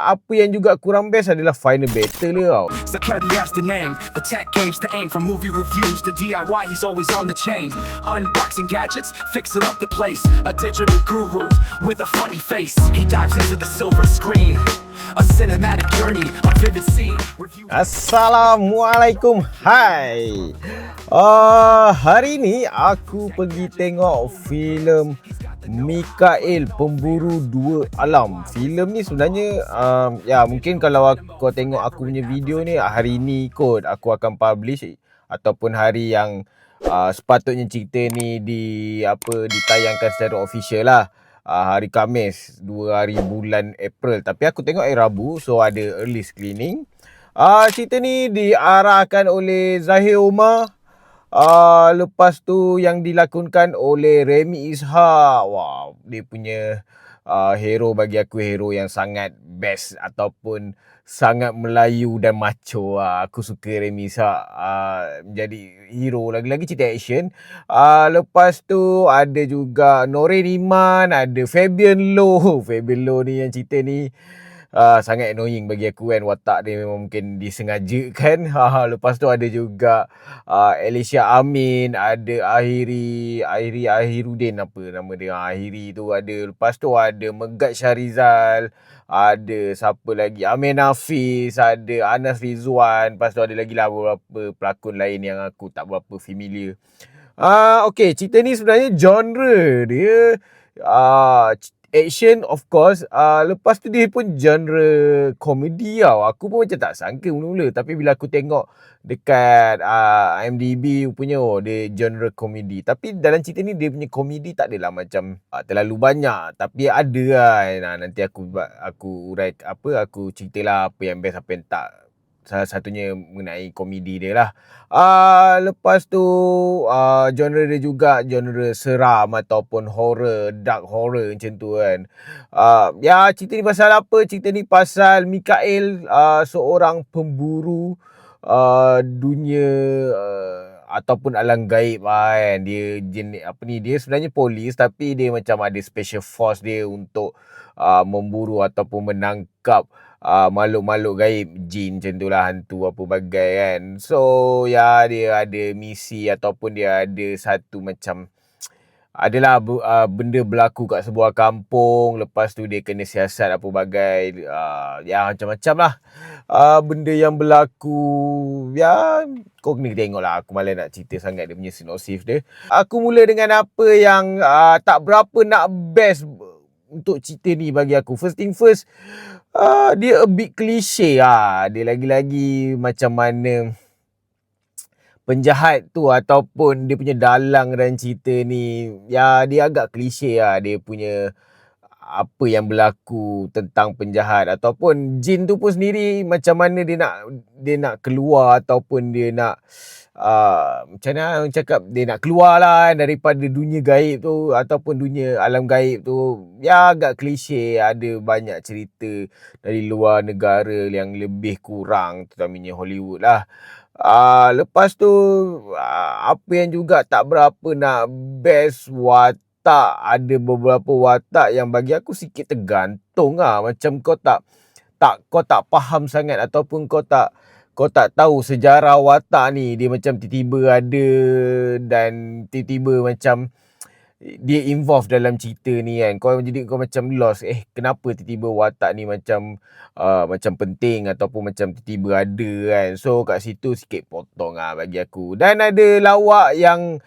Apa yang juga kurang best adalah final battle dia tau. Security has the name, the tech games to aim. From movie reviews to DIY, he's always on the chain. Unboxing gadgets, fixing up the place. A digital guru with a funny face. He dives into the silver screen. A cinematic journey, a vivid scene. Assalamualaikum, hai. Hari ni aku pergi tengok filem Mikael Pemburu Dua Alam. Filem ni sebenarnya mungkin kalau kau tengok aku punya video ni hari ni kot aku akan publish ataupun hari yang sepatutnya cerita ni ditayangkan secara official lah. Hari Khamis 2 hari bulan April, tapi aku tengok hari Rabu, so ada early screening. Cerita ni diarahkan oleh Zahir Omar. Lepas tu yang dilakonkan oleh Remy Ishak. Wow, dia punya hero bagi aku hero yang sangat best ataupun sangat Melayu dan macho. Aku suka Remy Ishak menjadi hero, lagi-lagi cerita action. Lepas tu ada juga Norin Iman, ada Fabian Loh. Fabian Loh ni yang cerita ni sangat annoying bagi aku kan. Watak dia memang mungkin disengajakan. Lepas tu ada juga Alicia Amin, ada Ahirudin, apa nama dia, Ahiri tu ada. Lepas tu ada Megat Syarizal, ada siapa lagi, Amir Nafis, ada Anas Rizwan. Lepas tu ada lagi lah beberapa pelakon lain yang aku tak berapa familiar. Okay, cerita ni sebenarnya genre dia action of course. Lepas tu dia pun genre komedi tau. Aku pun macam tak sangka mula-mula, tapi bila aku tengok dekat IMDb punya, dia genre komedi. Tapi dalam cerita ni dia punya komedi tak adalah macam terlalu banyak, tapi ada lah. Nanti aku urai aku ceritalah apa yang best, apa yang tak. Salah satunya mengenai komedi dia lah. Lepas tu genre dia juga genre seram ataupun horror, dark horror macam tu kan. Cerita ni pasal apa? Cerita ni pasal Mikael, seorang pemburu dunia ataupun alam gaib kan. Dia dia sebenarnya polis, tapi dia macam ada special force dia untuk memburu ataupun menangkap makhluk-makhluk gaib, jin macam tu lah, hantu apa bagai kan. So dia ada misi ataupun dia ada satu macam adalah benda berlaku kat sebuah kampung. Lepas tu dia kena siasat apa bagai, macam-macam lah benda yang berlaku. Kau kena tengok lah. Aku malas nak cerita sangat dia punya sinopsis dia. Aku mula dengan apa yang tak berapa nak best untuk cerita ni bagi aku. First thing first, dia a bit cliche lah. Dia lagi-lagi macam mana penjahat tu ataupun dia punya dalang dan cerita ni, dia agak klise lah. Dia punya apa yang berlaku tentang penjahat ataupun jin tu pun sendiri, macam mana dia nak keluar ataupun dia nak macam mana orang cakap, dia nak keluar lah daripada dunia gaib tu ataupun dunia alam gaib tu. Agak klise. Ada banyak cerita dari luar negara yang lebih kurang, terutamanya Hollywood lah. Lepas tu apa yang juga tak berapa nak best, watak. Ada beberapa watak yang bagi aku sikit tergantung lah. Macam kau tak faham sangat ataupun kau tak tahu sejarah watak ni. Dia macam tiba-tiba ada dan tiba-tiba macam dia involve dalam cerita ni kan. Kau macam lost. Kenapa tiba-tiba watak ni macam penting ataupun macam tiba-tiba ada kan. So kat situ sikit potong lah bagi aku. Dan ada lawak yang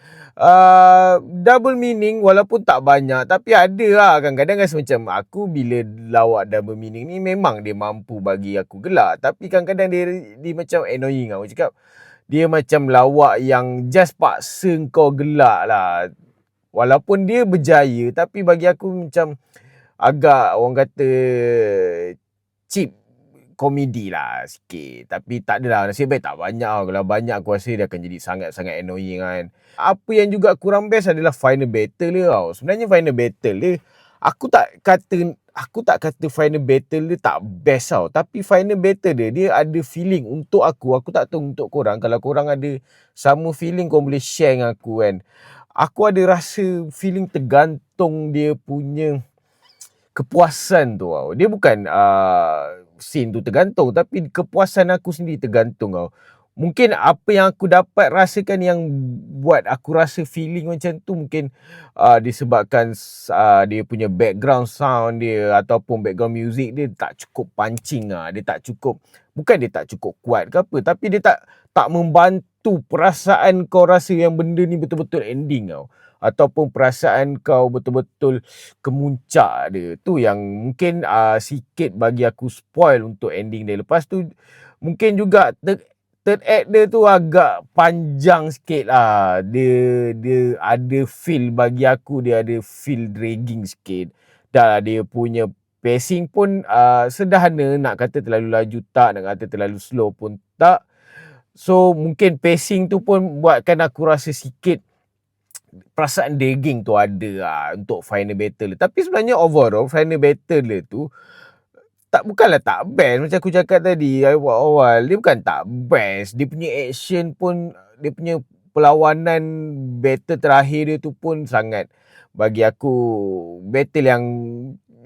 double meaning, walaupun tak banyak, tapi ada lah. Kadang-kadang rasa macam aku bila lawak double meaning ni memang dia mampu bagi aku gelak, tapi kadang-kadang dia macam annoying lah. Aku cakap dia macam lawak yang just paksa kau gelak lah. Walaupun dia berjaya, tapi bagi aku macam agak orang kata cheap komedi lah sikit. Tapi tak adalah, nasib baik tak banyak lah. Kalau banyak aku rasa dia akan jadi sangat-sangat annoying kan. Apa yang juga kurang best adalah final battle dia tau. Sebenarnya final battle dia, aku tak kata final battle dia tak best tau. Tapi final battle dia ada feeling untuk aku. Aku tak tahu untuk korang. Kalau korang ada sama feeling, korang boleh share dengan aku kan. Aku ada rasa feeling tergantung dia punya kepuasan tu tau. Dia bukan scene tu tergantung, tapi kepuasan aku sendiri tergantung tau. Mungkin apa yang aku dapat rasakan yang buat aku rasa feeling macam tu mungkin disebabkan dia punya background sound dia ataupun background music dia tak cukup punching dia tak cukup, bukan dia tak cukup kuat ke apa, tapi dia tak membantu perasaan kau rasa yang benda ni betul-betul ending tau, ataupun perasaan kau betul-betul kemuncak dia. Tu yang mungkin sikit bagi aku spoil untuk ending dia. Lepas tu mungkin juga third act dia tu agak panjang sikit lah. Dia ada feel, bagi aku dia ada feel dragging sikit. Dah dia punya pacing pun sederhana, nak kata terlalu laju tak, nak kata terlalu slow pun tak. So mungkin pacing tu pun buatkan aku rasa sikit perasaan dragging tu ada untuk final battle. Tapi sebenarnya overall final battle dia tu bukanlah tak best macam aku cakap tadi awal-awal. Dia bukan tak best. Dia punya action pun, dia punya perlawanan battle terakhir dia tu pun sangat, bagi aku, battle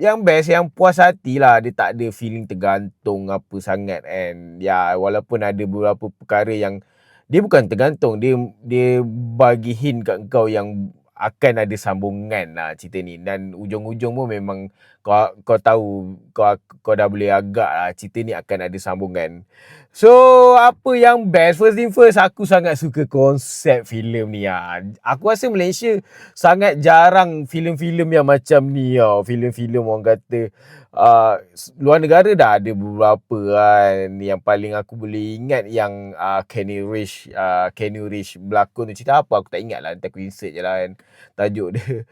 yang best, yang puas hati lah. Dia tak ada feeling tergantung apa sangat, and walaupun ada beberapa perkara yang dia bukan tergantung, dia bagi hint kat kau yang akan ada sambungan lah cerita ni, dan ujung-ujung pun memang kau tahu, kau dah boleh agak lah cerita ni akan ada sambungan. So apa yang best, first thing first, aku sangat suka konsep filem ni Aku rasa Malaysia sangat jarang filem-filem yang macam ni filem-filem orang kata luar negara dah ada beberapa kan. Yang paling aku boleh ingat yang Keanu Reeves berlakon tu, cerita apa aku tak ingat lah, nanti aku insert je lah kan tajuk dia.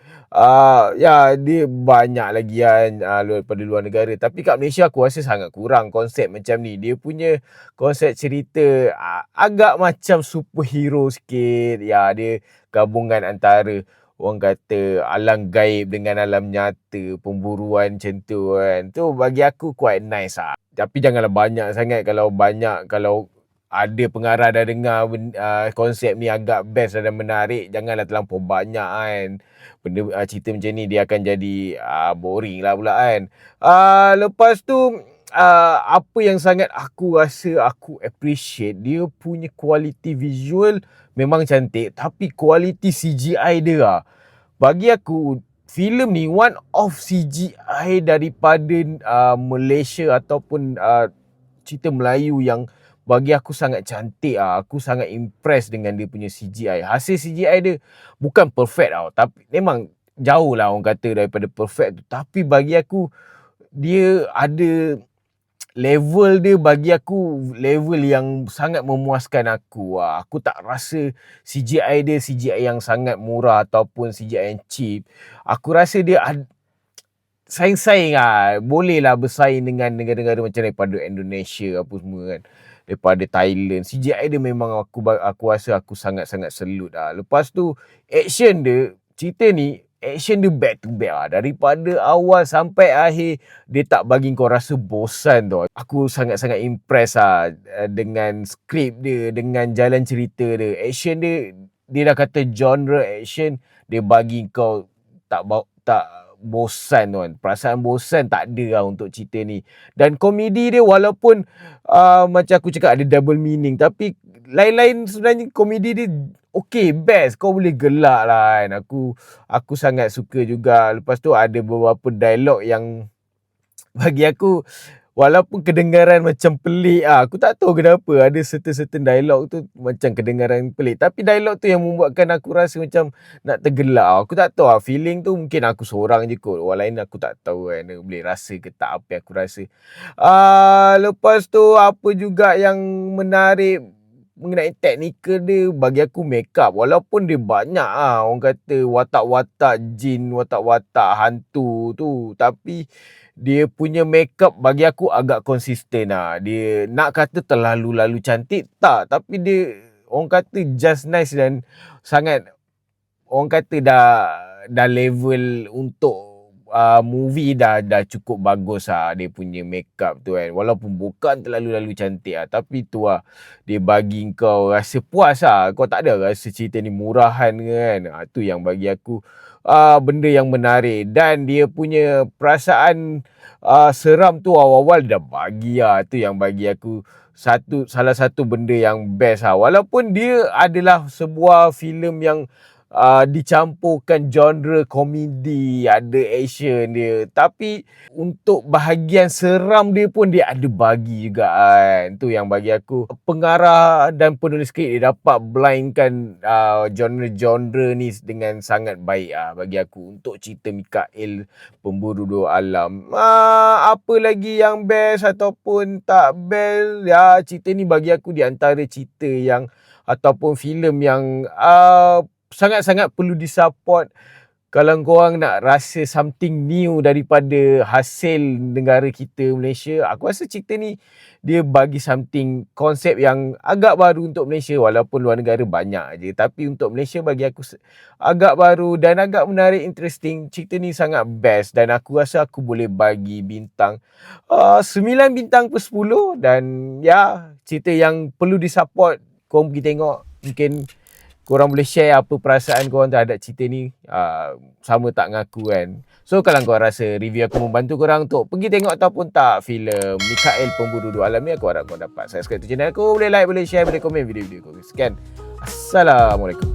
Dia banyak lagi kan daripada luar negara, tapi kat Malaysia aku rasa sangat kurang konsep macam ni. Dia punya konsep cerita agak macam superhero sikit. Dia gabungan antara orang kata alam gaib dengan alam nyata, pemburuan macam tu kan. Tu bagi aku quite nice Tapi janganlah banyak sangat. Kalau ada pengarah dah dengar konsep ni agak best dan menarik, janganlah terlampau banyak kan. Benda cerita macam ni dia akan jadi boring lah pula kan. Lepas tu apa yang sangat aku rasa aku appreciate, dia punya quality visual memang cantik, tapi quality CGI dia bagi aku, filem ni one of CGI daripada Malaysia ataupun cerita Melayu yang bagi aku sangat cantik Aku sangat impress dengan dia punya CGI. Hasil CGI dia bukan perfect tapi memang jauh lah orang kata daripada perfect tu. Tapi bagi aku dia ada level dia, bagi aku level yang sangat memuaskan aku. Aku tak rasa CGI dia CGI yang sangat murah ataupun CGI yang cheap. Aku rasa dia saing-saing boleh lah bersaing dengan negara-negara macam daripada Indonesia apa semua kan, daripada Thailand. CGI dia memang aku rasa aku sangat-sangat salute Lepas tu action dia, cerita ni action dia back to back daripada awal sampai akhir. Dia tak bagi kau rasa bosan tu. Aku sangat-sangat impress dengan skrip dia, dengan jalan cerita dia. Action dia dah kata genre action, dia bagi kau tak bosan tu kan. Perasaan bosan tak ada untuk cerita ni. Dan komedi dia walaupun macam aku cakap ada double meaning, tapi lain-lain sebenarnya komedi dia okay, best. Kau boleh gelak lah kan. Aku sangat suka juga. Lepas tu ada beberapa dialog yang bagi aku walaupun kedengaran macam pelik aku tak tahu kenapa ada certain dialog tu macam kedengaran pelik, tapi dialog tu yang membuatkan aku rasa macam nak tergelak. Aku tak tahu feeling tu mungkin aku seorang je kot, orang lain aku tak tahu kan, boleh rasa ke tak apa yang aku rasa. Lepas tu apa juga yang menarik mengenai teknikal dia, bagi aku makeup. Walaupun dia banyak orang kata watak-watak jin, watak-watak hantu tu, tapi dia punya makeup bagi aku agak konsisten Dia nak kata terlalu cantik tak, tapi dia orang kata just nice, dan sangat orang kata dah level untuk movie dah cukup bagus dia punya makeup tu kan. Walaupun bukan terlalu cantik tapi tu dia bagi kau rasa puas Kau tak ada rasa cerita ni murahan kan. Tu yang bagi aku benda yang menarik, dan dia punya perasaan seram tu awal-awal dia dah bagi lah. Tu yang bagi aku salah satu benda yang best lah. Walaupun dia adalah sebuah filem yang dicampurkan genre komedi, ada action dia, tapi untuk bahagian seram dia pun dia ada bagi juga kan. Tu yang bagi aku pengarah dan penulis skrip dia dapat blendkan genre-genre ni dengan sangat baik bagi aku untuk cerita Mikael Pemburu Dua Alam. Apa lagi yang best ataupun tak best, ya cerita ni bagi aku di antara cerita yang ataupun filem yang sangat-sangat perlu disupport kalau korang nak rasa something new daripada hasil negara kita Malaysia. Aku rasa cerita ni dia bagi something, konsep yang agak baru untuk Malaysia, walaupun luar negara banyak je, tapi untuk Malaysia bagi aku agak baru dan agak menarik, interesting. Cerita ni sangat best dan aku rasa aku boleh bagi bintang 9 bintang per 10. Dan ya, cerita yang perlu disupport. Korang pergi tengok, mungkin korang boleh share apa perasaan korang terhadap cerita ni. Sama tak dengan aku kan. So kalau korang rasa review aku membantu korang untuk pergi tengok ataupun tak filem Mikael Pemburu Dua Alam ni, aku harap korang dapat subscribe tu channel aku. Boleh like, boleh share, boleh komen video-video aku. Sekian. Assalamualaikum.